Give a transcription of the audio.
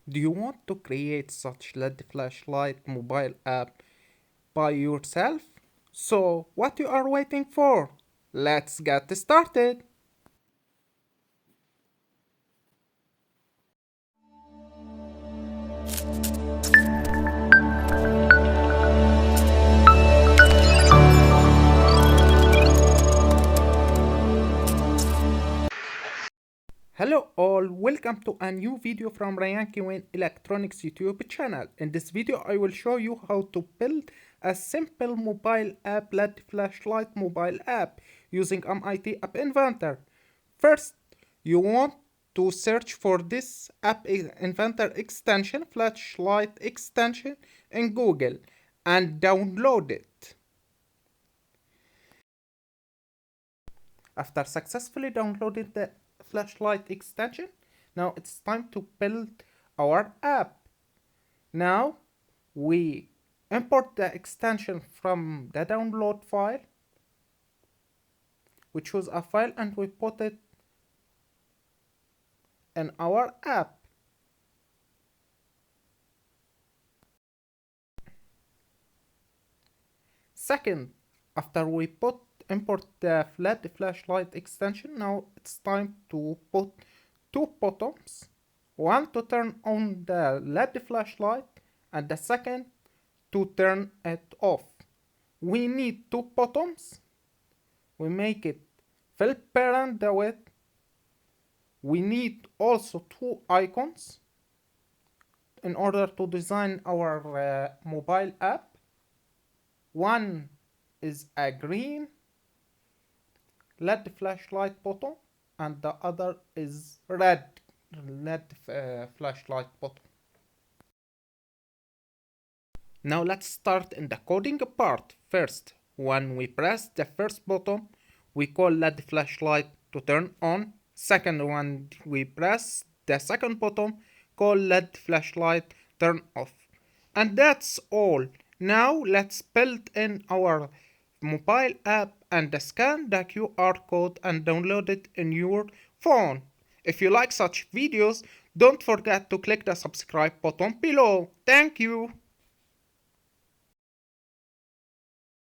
Do you want to create such LED flashlight mobile app by yourself? So, what you are waiting for? Let's get started! Hello all, welcome to a new video from Ryan Kiwen Electronics YouTube channel. In this video I will show you how to build a simple mobile app LED flashlight mobile app using MIT App Inventor. First, you want to search for this App Inventor extension, flashlight extension in Google and download it. After successfully downloading the flashlight extension, now it's time to build our app. Now we import the extension from the download file. We choose a file and we put it in our app. Second, after we import the LED flashlight extension, now it's time to put two buttons, one to turn on the LED flashlight and the second to turn it off. We need two buttons. We make it fill parent the width. We need also two icons in order to design our mobile app. One is a green LED flashlight button and the other is red LED flashlight button. Now let's start in the coding part. First, when we press the first button, we call LED flashlight to turn on. Second, when we press the second button, call LED flashlight turn off. And that's all. Now let's build in our mobile app and scan the QR code and download it in your phone. If you like such videos, don't forget to click the subscribe button below. Thank you.